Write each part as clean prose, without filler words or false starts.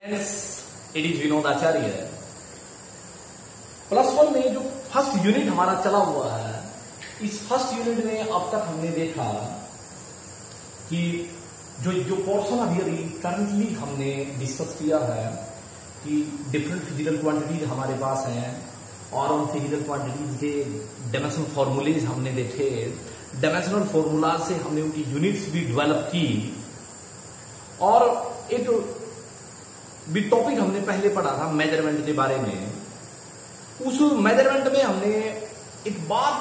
It is Vinod Acharya. Plus one में जो first unit हमारा चला हुआ है, इस फर्स्ट यूनिट में अब तक हमने देखा कि जो पोर्शन अभी करंटली हमने डिस्कस किया है कि डिफरेंट फिजिकल क्वांटिटीज हमारे पास हैं और उन फिजिकल क्वांटिटीज के डायमेंशनल फॉर्मूलेज हमने देखे। डायमेंशनल फॉर्मूला से हमने उनकी यूनिट्स भी डेवलप की और एक भी टॉपिक हमने पहले पढ़ा था मेजरमेंट के बारे में। उस मेजरमेंट में हमने एक बात,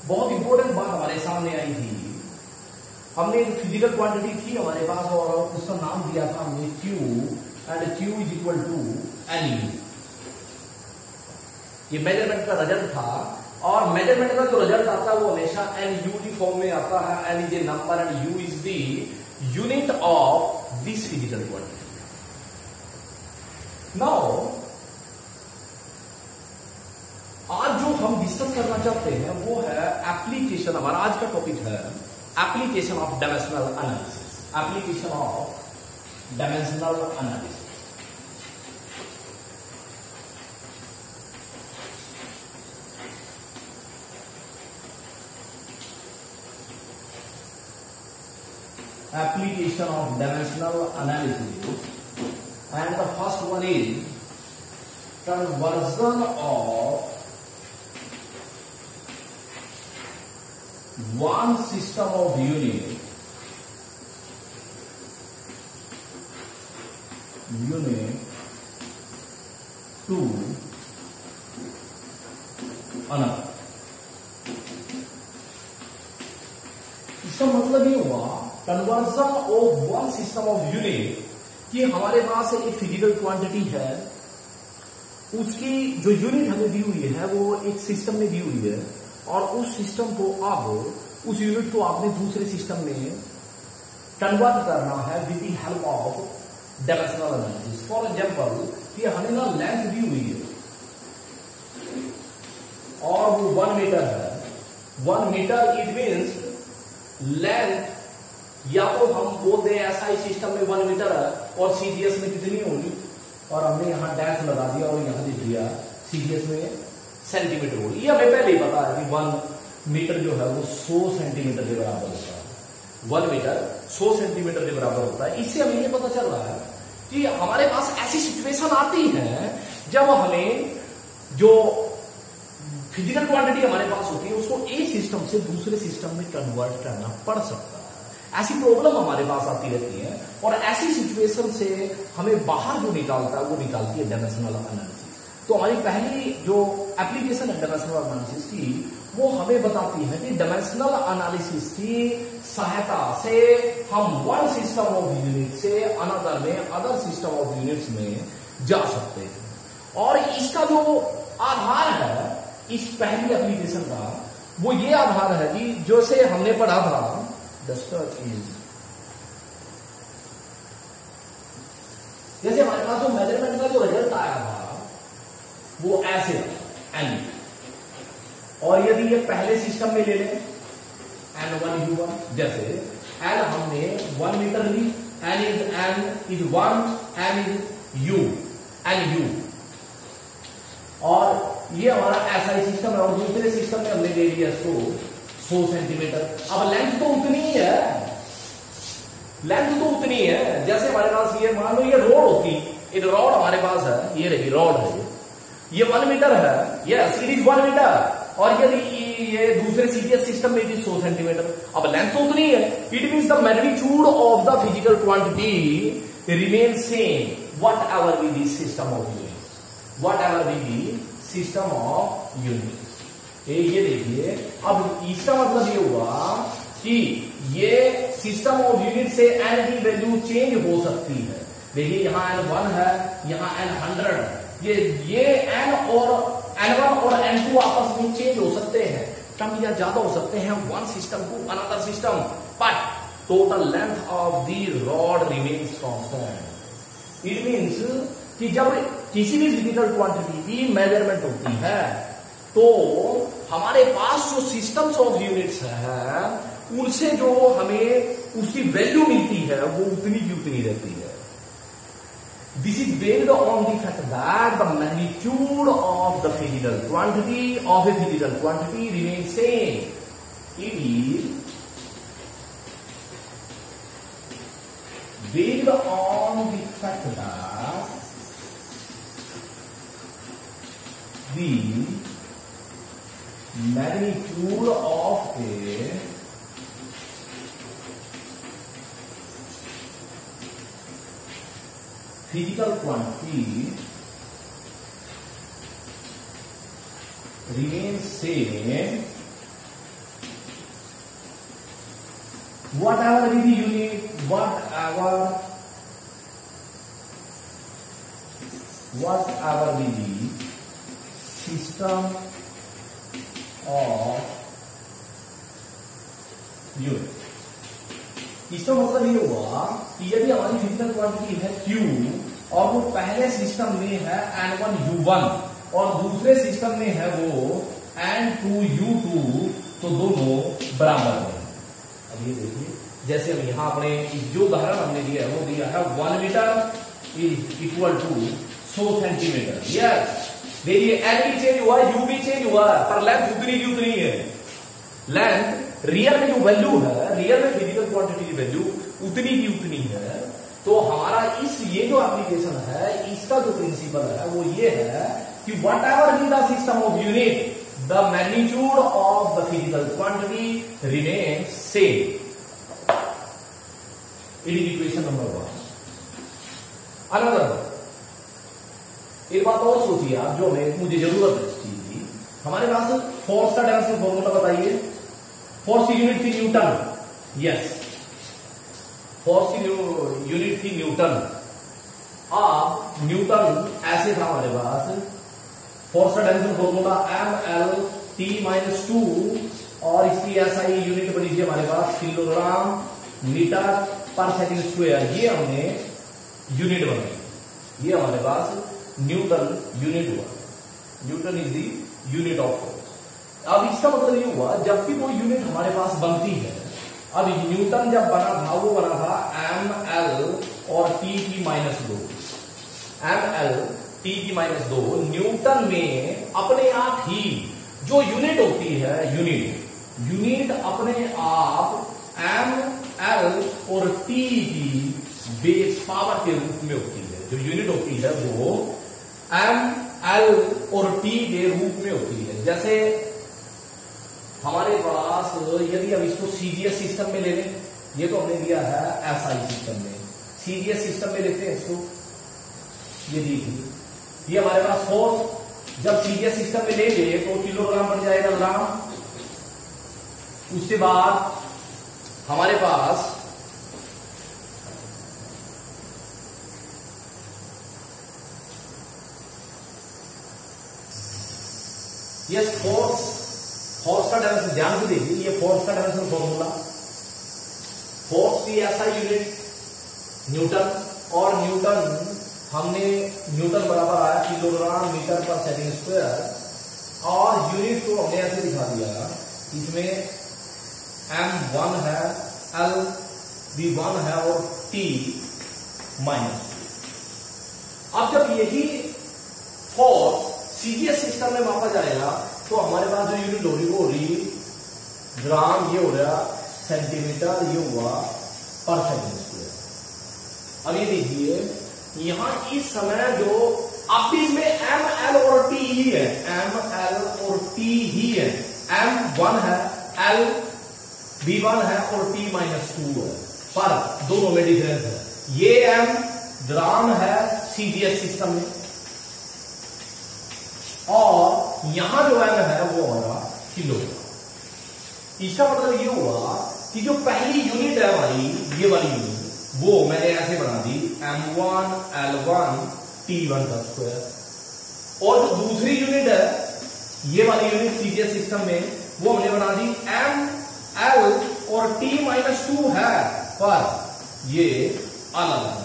बहुत इंपॉर्टेंट बात हमारे सामने आई थी। हमने एक फिजिकल क्वांटिटी थी हमारे पास और उसका नाम दिया था हमने Q, and Q is equal to NU। ये मेजरमेंट का रिजल्ट था और मेजरमेंट का जो रिजल्ट आता है वो हमेशा NU की फॉर्म में आता है। N is a number and U is the unit of this physical quantity. Now आज जो हम डिस्कस करना चाहते हैं वो है एप्लीकेशन। हमारा आज का टॉपिक है application of dimensional analysis. Application of dimensional analysis. Application of dimensional analysis, and the first one is conversion of one system of unit to another। इसका मतलब ये हुआ conversion of one system of unit कि हमारे पास एक physical quantity है, उसकी जो यूनिट हमें दी हुई है वो एक सिस्टम में दी हुई है और उस सिस्टम को अब उस यूनिट को आपने दूसरे सिस्टम में कन्वर्ट करना है with the help of dimensional analysis. For example कि हमें ना लेंथ दी हुई है और वो 1 मीटर है। 1 मीटर इट मीन्स लेंथ, या तो हम बोल दें ऐसा ही सिस्टम में 1 मीटर है और सीजीएस में कितनी होगी, और हमने यहां डैश लगा दिया और यहां लिख दिया सीजीएस में सेंटीमीटर होगी। ये हमें पहले ही पता है कि 1 मीटर जो है वो 100 सेंटीमीटर के बराबर होता है। 1 मीटर 100 सेंटीमीटर के बराबर होता है। इससे हमें ये पता चल रहा है कि हमारे पास ऐसी सिचुएशन आती है जब हमें जो फिजिकल क्वांटिटी हमारे पास होती है उसको एक सिस्टम से दूसरे सिस्टम में कन्वर्ट करना पड़ सकता है। ऐसी प्रॉब्लम हमारे पास आती रहती है और ऐसी सिचुएशन से हमें बाहर जो निकालता है वो निकालती है डायमेंशनल एनालिसिस। तो हमारी पहली जो एप्लीकेशन है डायमेंशनल एनालिसिस की वो हमें बताती है कि डायमेंशनल एनालिसिस की सहायता से हम वन सिस्टम ऑफ यूनिट से अनदर में, अदर सिस्टम ऑफ यूनिट्स में जा सकते हैं। और इसका जो आधार है इस पहली एप्लीकेशन का वो ये आधार है कि जो से हमने पढ़ा था जैसे हमारे पास जो मेजरमेंट का जो रिजल्ट आया था वो ऐसे N, और यदि ये पहले सिस्टम में ले लें N1U1, जैसे N हमने 1 मीटर ली, N is 1, N is U, NU, और ये हमारा ऐसा ही सिस्टम है और दूसरे सिस्टम में हमने ले लिया 100 सेंटीमीटर। अब लेंथ तो उतनी ही है, लेंथ तो उतनी है। जैसे हमारे पास ये मान लो ये रोड होती, एक रॉड हमारे पास है, ये रही रॉड है, ये 1 मीटर है, यस इट इज 1 मीटर, और यदि ये दूसरे सीजीएस सिस्टम में इट इज 100 सेंटीमीटर। अब लेंथ तो उतनी है। It means the magnitude of the physical quantity remain same what ever be the system of units, what ever be the system of units. ये देखिए, अब इसका मतलब ये हुआ कि ये सिस्टम ऑफ यूनिट से N की वैल्यू चेंज हो सकती है। देखिए यहां N1 है, यहां N100 है। ये N और N1 और N2 आपस में चेंज हो सकते हैं, कम या ज्यादा हो सकते हैं one system to another system, but total length of the rod remains constant. It means कि जब किसी भी फिजिकल क्वांटिटी की मेजरमेंट होती है तो हमारे पास जो सिस्टम्स ऑफ यूनिट्स है उनसे जो हमें उसकी वैल्यू मिलती है वो उतनी की उतनी रहती है। This is based on the fact that the magnitude of the physical quantity of a physical quantity remains same. It is based on the fact that the magnitude of a physical quantity remains same whatever is the unit, whatever is the system of unit. इसका मतलब ये हुआ कि यदि हमारी physical quantity है Q और वो पहले सिस्टम में है N1U1 और दूसरे सिस्टम में है वो N2U2, तो दोनों बराबर हैं। अब ये देखिए, जैसे हम यहाँ अपने जो उदाहरण हमने दिया है वो दिया है 1 metre is equal to 100 centimetre. Yes, देखिए N भी चेंज हुआ, U भी चेंज हुआ, पर लेंथ उतनी की उतनी है। लेंथ रियल में जो वैल्यू है, रियल में फिजिकल क्वांटिटी की वैल्यू उतनी की उतनी है। तो हमारा ये जो एप्लीकेशन है, इसका जो प्रिंसिपल है वो ये है कि what ever be the system of unit, the magnitude of the physical quantity remains same. It is equation number 1। Another एक बात और सोचिए आप, जो मुझे जरूरत है इस चीज की। हमारे पास फोर्स का डायरेक्शन फॉर्मूला बताइए। फोर्स की यूनिट थी न्यूटन। यस, फोर्स की यूनिट थी न्यूटन। अब न्यूटन ऐसे था हमारे पास, फोर्स का डायरेक्शन फॉर्मूला mL/T-2 और इसकी SI यूनिट बनी थी हमारे पास किलोग्राम मीटर पर सेकंड स्क्वायर। ये हमने यूनिट बनाई, ये हमारे पास न्यूटन यूनिट हुआ। Newton is the unit of force. अब इसका मतलब ये हुआ, जब भी कोई यूनिट हमारे पास बनती है, अब न्यूटन जब बना था वो बना था mL और T-2, mL/T-2। न्यूटन में अपने आप ही जो यूनिट होती है, यूनिट अपने आप mL और T की बेस पावर के रूप में होती है। जो यूनिट होती है वो mL और T के रूप में होती है। जैसे हमारे पास, यदि हम इसको CGS सिस्टम में ले लें, ये तो हमने दिया है SI सिस्टम में, CGS सिस्टम में लेते हैं इसको। ये देखिए, ये हमारे पास फोर्स जब CGS सिस्टम में लेंगे तो किलोग्राम बन जाएगा ग्राम। उसके बाद हमारे पास यस, फोर्स का डायरेक्शन ध्यान से देखिए, ये फोर्स का डायरेक्शन फॉर्मूला, फोर्स की SI यूनिट न्यूटन, और न्यूटन हमने न्यूटन बराबर आया किलोग्राम मीटर पर सेकंड स्क्वायर। और यूनिट को हमने ऐसे दिखा दिया, इसमें M1 है, L V1 है और T माइनस। अब जब यही फोर्स CGS सिस्टम में मापा जाएगा तो हमारे पास जो यूनिट होगी वो होगी ग्राम, ये हो रहा सेंटीमीटर, ये हुआ पर सेकंड स्क्वायर। अब ये देखिए, यहां इस समय जो अब भी इसमें mL और T ही है, mL और T ही है। M1 है, L V1 है और T-2 है, पर दोनों में डिफरेंस है। ये M ग्राम है CGS सिस्टम में, और यहां जो M है वो हमारा किलोग्राम। इसका मतलब ये हुआ कि जो पहली यूनिट है हमारी, ये वाली यूनिट, वो मैंने ऐसे बना दी M1 L1 T1 का स्क्वायर। और जो दूसरी यूनिट है, ये वाली यूनिट CGS सिस्टम में, वो हमने बना दी mL और T-2 है, पर ये अलग है।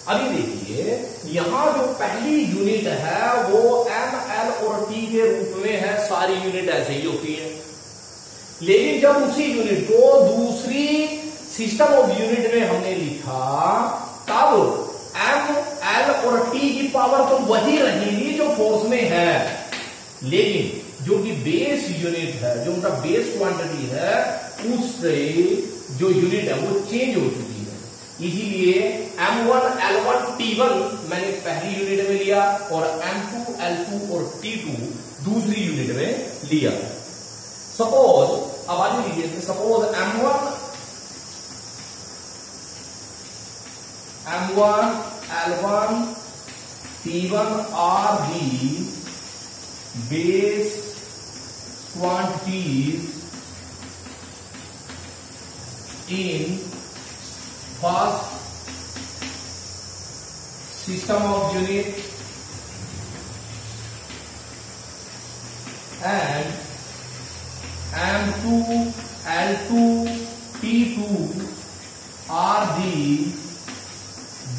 अभी देखिए, यहां जो पहली यूनिट है वो mL और T के रूप में है, सारी यूनिट ऐसे ही होती है। लेकिन जब उसी यूनिट को दूसरी सिस्टम ऑफ यूनिट में हमने लिखा तब एम एल और टी की पावर तो वही रहेगी जो फोर्स में है, लेकिन जो कि बेस यूनिट है, जो उनका बेस क्वांटिटी है, उससे जो यूनिट है वो चेंज हो चुकी है। इसीलिए M1 L1 T1 मैंने पहली यूनिट में लिया और M2 L2 और T2 दूसरी यूनिट में लिया। सपोज अब आगे लीजिए, suppose M1 L1 T1 are the base quantities in first system of unit and M2 L2 T2 are the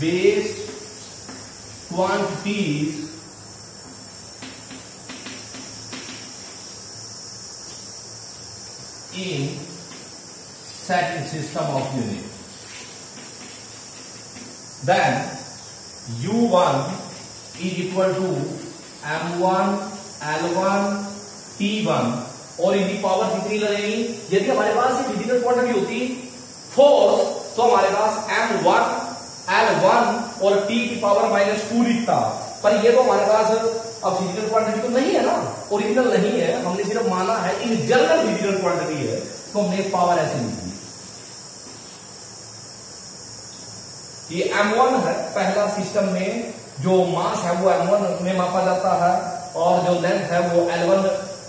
base quantities in second system of unit. Then U1 is equal to M1 L1 T1 और इनकी power कितनी लगेगी? यदि हमारे पास ये physical quantity होती force तो हमारे पास M1 L1 और T की पावर -2 लिखता, पर ये तो हमारे पास अब फिजिकल क्वांटिटी तो नहीं है ना, ओरिजिनल नहीं है, हमने सिर्फ माना है इन जनरल फिजिकल क्वांटिटी है, तो हमने पावर ऐसे लिखी। ये M1 है, पहला सिस्टम में जो मास है वो M1 में मापा जाता है और जो लेंथ है वो L1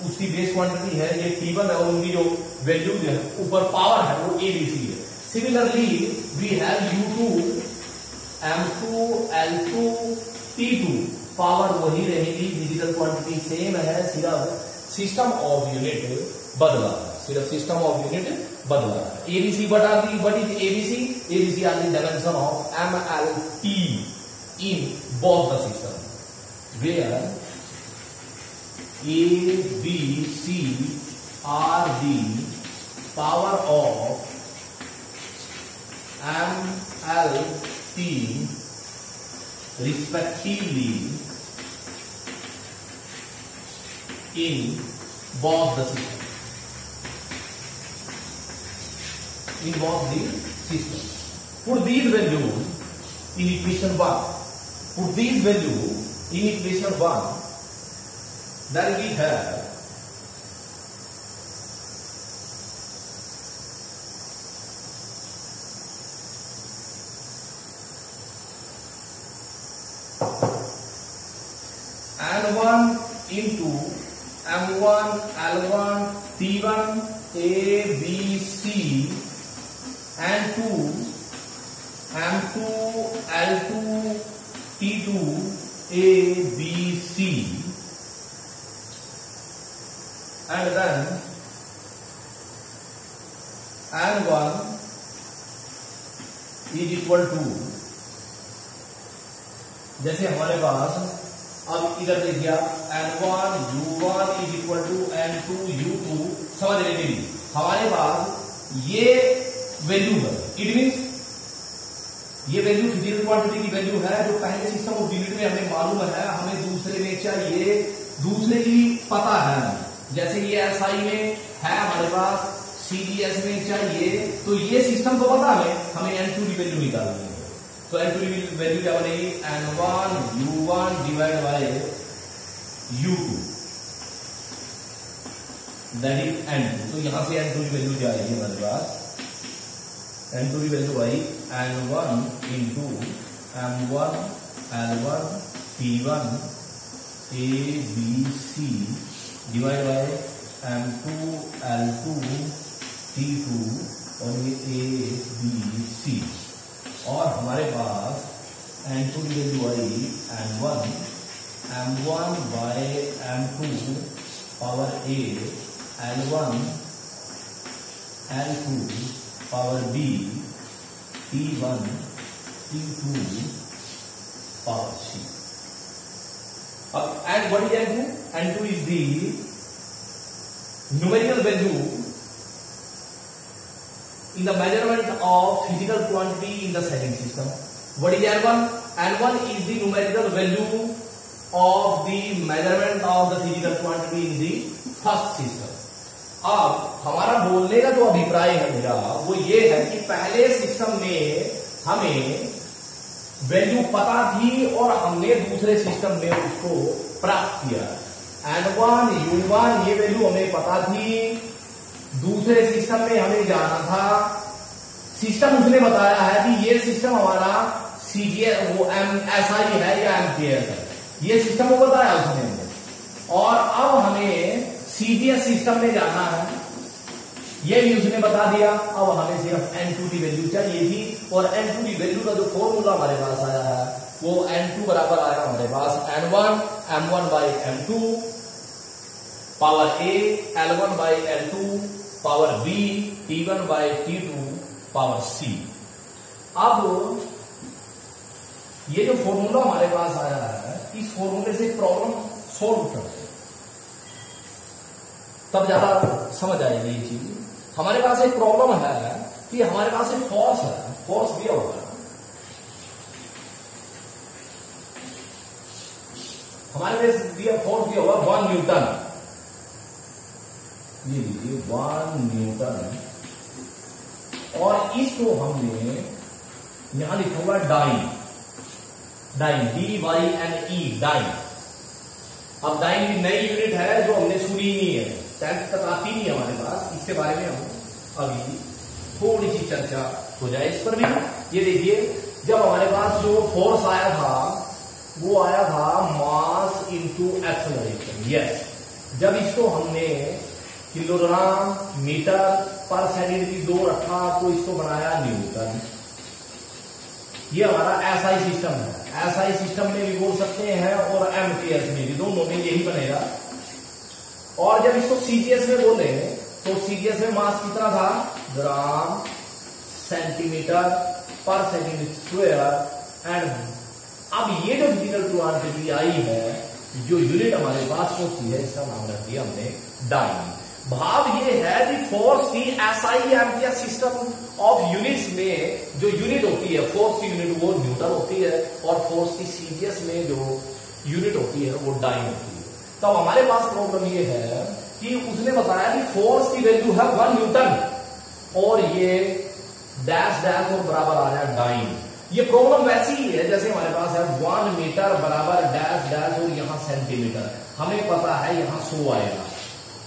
उसकी बेस क्वांटिटी है, ये T1 है और उनकी जो वैल्यू है ऊपर पावर है वो ABC है। Similarly we have U2 M2 L2 T2 power वही रहेगी, फिजिकल क्वांटिटी सेम है, सिर्फ सिस्टम ऑफ यूनिट बदला है, सिर्फ सिस्टम ऑफ यूनिट बदला है। ABC what is ABC? ABC are the dimension of MLT in both the system, where ABC are the power of MLT respectively in both the system. In both the systems. Put these values in equation 1. Put these values in equation 1. Then we have N1 into M1 L1 T1 A B C N2 M2 L2 T2 A B C, and then N1 is equal to, जैसे हमारे पास अब इधर देखिए N1 U1 is equal to N2 U2, समझने के लिए हमारे पास ये वैल्यू है, इट मीन्स ये वैल्यू फिजिकल क्वांटिटी की वैल्यू है जो पहले सिस्टम ऑफ यूनिट में हमें मालूम है, हमें दूसरे में चाहिए, दूसरे की पता है, जैसे ये SI में है हमारे पास, CDS में चाहिए, तो ये सिस्टम को पता है, हमें N2 की वैल्यू निकालनी है। तो N2 की वैल्यू क्या बनेगी? N1 U1 divide by U2, that is N2। तो यहां से N2 की वैल्यू क्या आएगी हमारे पास? N2 की वैल्यू आई N1 into M1 L1 T1 ABC divide by M2 L2 T2 और ये ABC, और हमारे पास N2 की वैल्यू आई N1 M1 by M2 power A L1 L2 power B T1 T2 power C। अब and what is N2? N2 is the numerical value in the measurement of physical quantity in the second system. What is N1? N1 is the numerical value of the measurement of the physical quantity in the first system. अब हमारा बोलने का जो अभिप्राय है मेरा वो ये है कि पहले सिस्टम में हमें वैल्यू पता थी और हमने दूसरे सिस्टम में उसको प्राप्त किया। N1 U1 ये वैल्यू हमें पता थी, दूसरे सिस्टम में हमें जाना था, सिस्टम उसने बताया है कि ये सिस्टम हमारा सीजीएस वो एसआई है या एमकेएस है, ये सिस्टम को बताया उसने, और अब हमें सीजीएस सिस्टम में जाना है, ये भी उसने बता दिया। अब हमें सिर्फ N2 की वैल्यू चाहिए थी, और N2 की वैल्यू का जो फॉर्मूला हमारे पास आया है वो N2 बराबर आया हमारे पास N1 M1 by M2 power A, L1 by L2 power B, T1 by T2 power C। अब ये जो फॉर्मूला हमारे पास आया है, इस फॉर्मूले से प्रॉब्लम सॉल्व करते हैं, तब ज्यादा समझ आएगी ये चीज। हमारे पास एक प्रॉब्लम है कि हमारे पास एक फोर्स है, फोर्स दिया हुआ है, हमारे पास दिया फोर्स दिया हुआ 1 न्यूटन, ये लीजिए 1 न्यूटन, और इसको हमने यहां लिखा हुआ डाइन, डाइन DYNE डाइन। अब डाइन की नई यूनिट है जो हमने सुनी नहीं है, 10th तक आती नहीं है हमारे पास, इसके बारे में हम अभी थोड़ी सी चर्चा हो जाए इस पर भी। ये देखिए, जब हमारे पास जो फोर्स आया था वो आया था मास इनटू एक्सेलरेशन। यस, जब इसको हमने किलोग्राम मीटर पर सेकंड की 2 रखा तो इसको बनाया न्यूटन। ये हमारा एसआई सिस्टम है, एसआई सिस्टम में भी बोल सकते हैं और एमटीएस में भी, दोनों में यही बनेगा। और जब इसको सीजीएस में बोले तो सीजीएस में मास कितना था, ग्राम सेंटीमीटर पर सेकंड स्क्वायर। एंड अब ये जो फिजिकल क्वांटिटी आई है, जो यूनिट हमारे पास होती है, इसका नाम रख दिया हमने डाइन। भाव ये है कि फोर्स की SI MTS system of units में जो यूनिट होती है, फोर्स की यूनिट वो न्यूटन होती है, और फोर्स की सीजीएस में जो यूनिट होती है वो डाइन होती है। तो हमारे पास प्रॉब्लम ये है कि उसने बताया कि फोर्स की वैल्यू है 1 न्यूटन, और ये डैश डैश और बराबर आ रहा है डाइन। ये प्रॉब्लम वैसी ही है जैसे हमारे पास है 1 मीटर बराबर डैश डैश और यहां सेंटीमीटर, हमें पता है यहां 100 आएगा,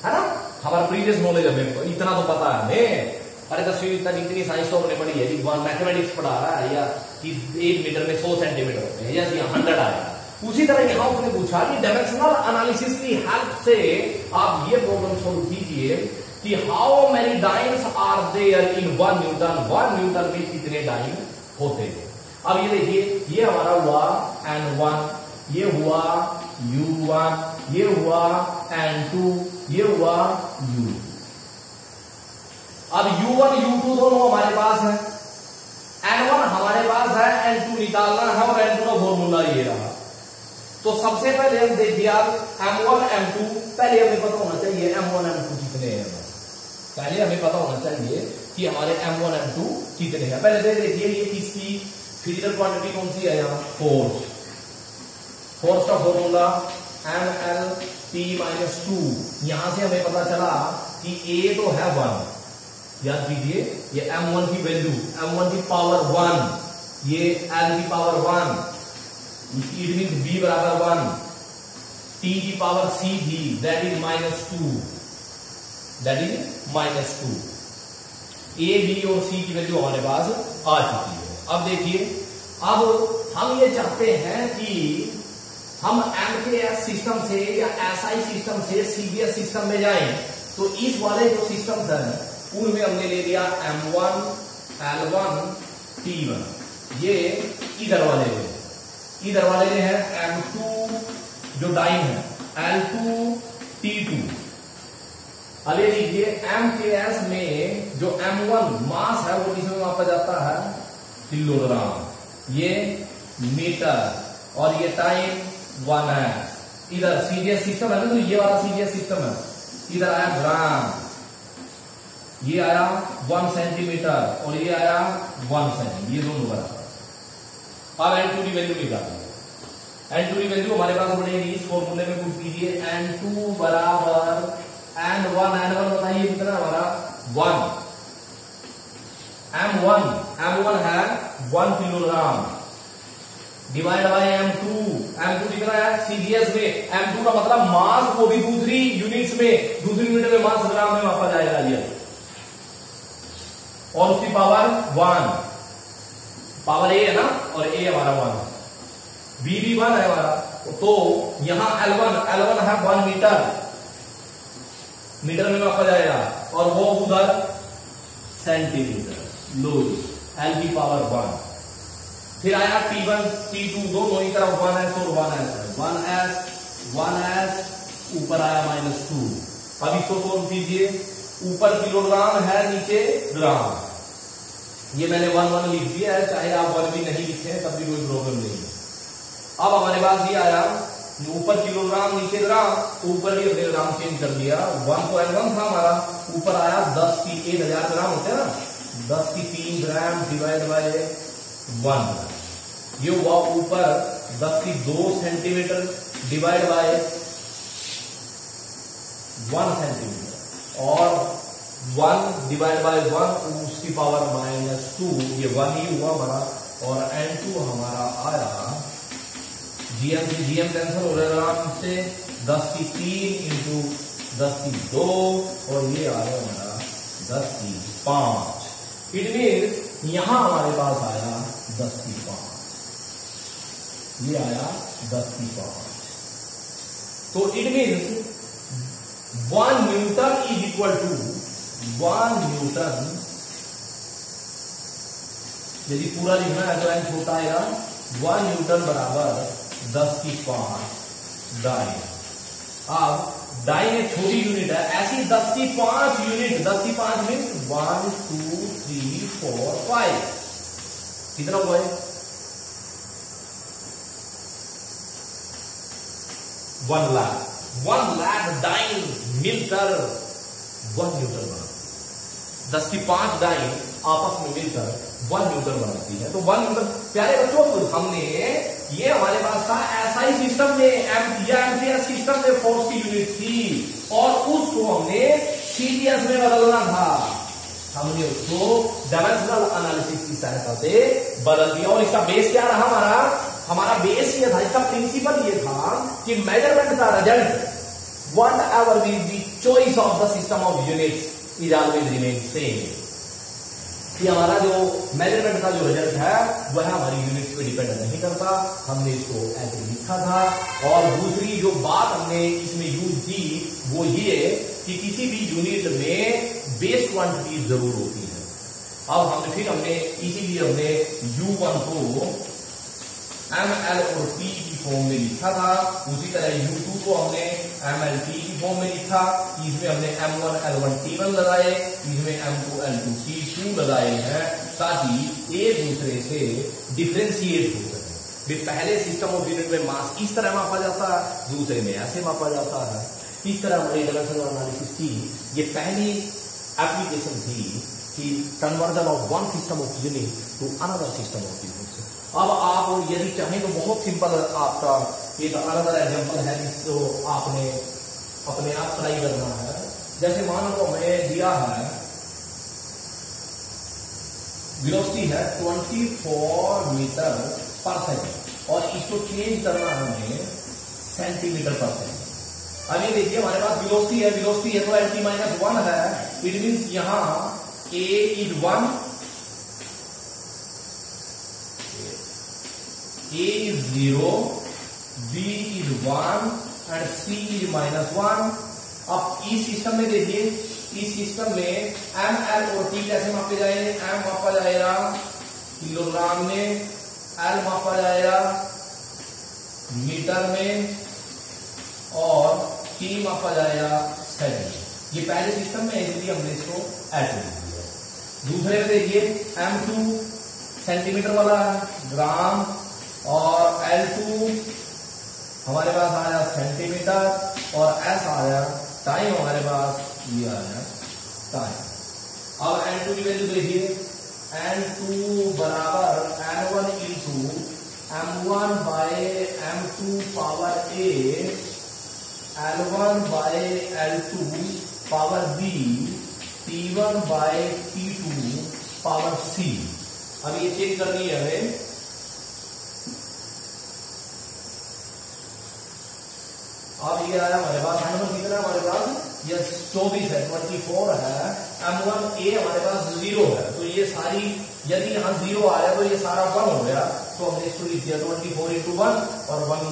है ना, हमारा प्रीवियस नॉलेज हमें इतना तो पता है हमें। अरे 10वीं तक इतनी साइंस तो हमने पढ़ी है, मैथमेटिक्स पढ़ा रहा है, या कि 1 मीटर में 100 सेंटीमीटर होते हैं, या 100 आएगा। उसी तरह यहां उसने पूछा कि डायमेंशनल एनालिसिस की हेल्प से आप ये प्रॉब्लम सॉल्व कीजिए कि how many dynes are there in 1 newton, 1 newton में कितने डाइन होते हैं। अब ये देखिए, ये हमारा हुआ N1, ये हुआ U1, ये हुआ N2, ये हुआ U। अब U1 U2 दोनों हमारे पास है, N1 हमारे पास है, N2 निकालना है, और N2 का फॉर्मूला ये रहा। तो सबसे पहले हम देखिए आप M1 M2, पहले हमें पता होना चाहिए M1 M2 कितने हैं, पहले हमें पता होना चाहिए कि हमारे M1 M2 कितने हैं। पहले देखिए ये किसकी फिजिकल क्वांटिटी कौन सी है, यहाँ फोर्स, फोर्स का फॉर्मूला MLP-2। यहां से हमें पता चला कि A तो है 1, याद कीजिए ये M1 की वैल्यू, M1 की पावर 1, ये L की पावर 1, इट मीन B बराबर 1, T की पावर C थी, that is -2, that is -2। A, B और C की वैल्यू हमारे पास आ चुकी है। अब देखिए, अब हम ये चाहते हैं कि हम एमकेएस सिस्टम से या एसआई सिस्टम से सीबीएस सिस्टम में जाएं, तो इस वाले जो सिस्टम्स हैं उनमें हमने ले लिया M1, L1, T1, ये इधर वाले में, इधर वाले में है M2 जो डाइन है, L2, T2। अब ये देखिए, एमकेएस में जो M1 मास है वो किसमें मापा जाता है, किलोग्राम, ये मीटर, और ये टाइम 1 है। इधर सीजीएस सिस्टम है ना, तो ये वाला सीजीएस सिस्टम है, इधर आया ग्राम, ये आया 1 सेंटीमीटर, और ये आया 1 सेंटीमीटर, ये दोनों बराबर। अब एन टू की वैल्यू निकालिए। एन टू की वैल्यू हमारे पास बनेगी इस फॉर्मूले में पुट कीजिए, एन टू बराबर एन वन बताइए कितना हमारा 1, M1 है 1 किलोग्राम डिवाइड बाय M2 कितना है सीजीएस में, M2 का मतलब मास, वो भी दूसरी यूनिट्स में, दूसरी यूनिट में मास ग्राम में मापा जाएगा ये, और उसकी पावर 1, पावर ए है ना, और ए हमारा 1, बी भी 1 है हमारा, तो यहां L1 है 1 मीटर में मापा जाएगा, और वो उधर सेंटीमीटर, लो L की पावर 1। फिर आया T1 T2 दोनों ही तरफ 1s और 1s, ऊपर आया -2। अब इसको सोल्व कीजिए, ऊपर किलोग्राम है नीचे ग्राम, ये मैंने 1 लिख दिया है, चाहे आप 1 भी नहीं लिखे तब भी कोई प्रॉब्लम नहीं है। अब हमारे पास ये आया ऊपर किलोग्राम नीचे ग्राम, तो ऊपर भी अपने ग्राम चेंज कर दिया, 1 तो L1 था हमारा, ऊपर आया 10 की 1000 ग्राम होते हैं ना, 10 की 3 ग्राम डिवाइड बाय 1, ये हुआ ऊपर 10 की 2 सेंटीमीटर डिवाइड बाय 1 सेंटीमीटर, और 1 डिवाइड बाय 1 उसकी पावर -2, ये 1 ही हुआ हमारा, और N2 हमारा आया GM से GM कैंसिल हो रहा है से 10 की 3 इंटू 10 की 2, और ये आ रहा हमारा 10 की 5। इट मीन्स यहां हमारे पास आया 10 की 5, ये आया 10 की 5। तो it means 1 newton is equal to 1 newton, यदि पूरा लिखना है तो n छोटा आएगा, 1 न्यूटन बराबर 10 की 5 डाइन। अब डाइन एक छोटी यूनिट है, ऐसी 10 की 5 यूनिट, 10 की 5 मीन्स 1 2 3 4 5, कितना हुआ है 1 लाख डाइन मिलकर 1 न्यूटन बना, 10 की 5 डाइन आपस में मिलकर 1 न्यूटन बनाती है। तो 1 न्यूटन, प्यारे बच्चों, हमने ये हमारे पास था एसआई सिस्टम में, एमपीएस सिस्टम में फोर्स की यूनिट थी, और उसको हमने सीजीएस में बदलना था, हमने उसको डायमेंशनल एनालिसिस की सहायता से बदल दिया। और इसका बेस क्या रहा हमारा बेस ये था, इसका प्रिंसिपल ये था कि मेजरमेंट का result what ever be the choice of the system of units is always remain same, कि हमारा जो मेजरमेंट का जो रिजल्ट है वह हमारी यूनिट्स पे डिपेंड नहीं करता, हमने इसको ऐसे लिखा था। और दूसरी जो बात हमने इसमें यूज की वो ये कि किसी भी यूनिट में बेस क्वांटिटी जरूर होती है। अब हमने इसीलिए हमने U1 को ML और P की फॉर्म में लिखा था, उसी तरह U2 को हमने MLT की फॉर्म में लिखा, इसमें हमने M1 L1 T1 लगाए, इसमें M2 L2 T2 लगाए हैं, ताकि एक दूसरे से डिफरेंशिएट हो सके। पहले सिस्टम ऑफ यूनिट में मास इस तरह मापा जाता है, दूसरे में ऐसे मापा जाता है। इस तरह हमारी डायमेंशनल एनालिसिस की ये पहली एप्लीकेशन थी कि conversion of one system of unit to another system of unit. अब आप यदि चाहें तो बहुत सिंपल आपका एक अनदर एग्जांपल है जिसको आपने अपने आप ट्राई करना है। जैसे मान लो हमें दिया है वेलोसिटी है 24 मीटर पर सेकेंड और इसको चेंज करना है हमें सेंटीमीटर पर सेकेंड। अब ये देखिए हमारे पास वेलोसिटी है तो LT-1 है, इट मींस यहां A is 1, A is 0, B is 1 and C is -1। अब इस सिस्टम में देखिए, इस सिस्टम में M, L और T कैसे मापे जाएंगे? M मापा जाएगा किलोग्राम में, L मापा जाएगा मीटर में और T मापा जाएगा सेकंड। ये पहले सिस्टम में इसलिए हमने इसको ऐसे लिख दिया। दूसरे में देखिए M2 सेंटीमीटर वाला ग्राम और L2 हमारे पास आया सेंटीमीटर और S आया टाइम, हमारे पास ये आया टाइम। अब N2 की वैल्यू देखिए, N2 बराबर N1 into m1 by m2 power a, l1 by l2 power b, p1 by p2 power c। अब ये चेक करनी है हमें। अब ये आया हमारे पास m1 कितना है हमारे पास, ये 24 है, 24 है। m1a हमारे पास 0 है, तो ये सारी यदि यहाँ 0 आया तो ये सारा 1 हो गया, तो हमने इसको लिख दिया 24 इंटू 1 और 1।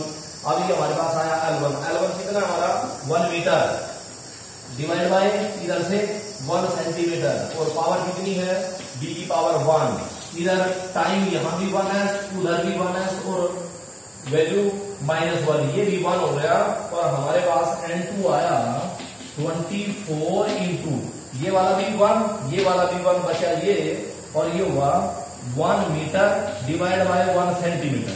अब ये हमारे पास आया l1, l1 कितना हमारा 1 मीटर डिवाइड बाय इधर से 1 सेंटीमीटर, और पावर कितनी है b की पावर 1। इधर टाइम यहाँ भी 1 है, उधर भी 1 है, और वैल्यू -1, ये भी 1 हो गया। और हमारे पास n2 आया 24 इंटू ये वाला भी 1, ये वाला भी 1 बचा ये, और ये हुआ 1 मीटर डिवाइड बाय 1 सेंटीमीटर,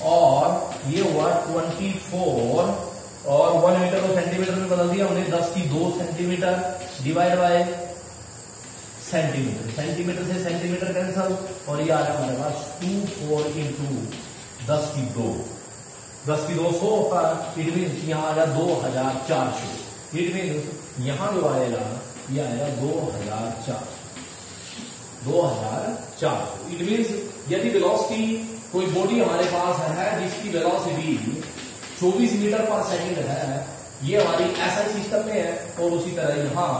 और ये हुआ 24, और 1 मीटर को सेंटीमीटर में बदल दिया हमने, 10 की 2 centimetre divide by centimetre, centimetre से सेंटीमीटर कैंसल, और ये आ रहा हमारे पास 24 इंटू 10 की 2, 10 की 2 100 का, इट मीन यहाँ आ गया 2400। इट मीन यहाँ जो आएगा ये आएगा 2400। इट मीन यदि वेलोसिटी कोई बॉडी हमारे पास है जिसकी वेलोसिटी 24 मीटर पर सेकंड है, ये हमारी एसआई सिस्टम में है, और उसी तरह यहाँ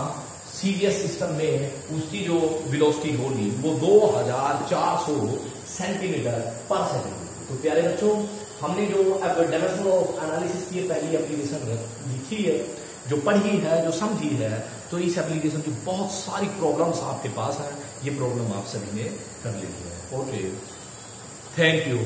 सीवीएस सिस्टम में उसकी जो वेलोसिटी होगी वो 2400 सेंटीमीटर पर सेकंड। तो प्यारे बच्चों, हमने जो डायमेंशन ऑफ एनालिसिस की पहली एप्लीकेशन लिखी है, जो पढ़ी है, जो समझी है, तो इस एप्लीकेशन की बहुत सारी प्रॉब्लम्स आपके पास हैं, ये प्रॉब्लम आप सभी ने कर ली है। Okay, thank you.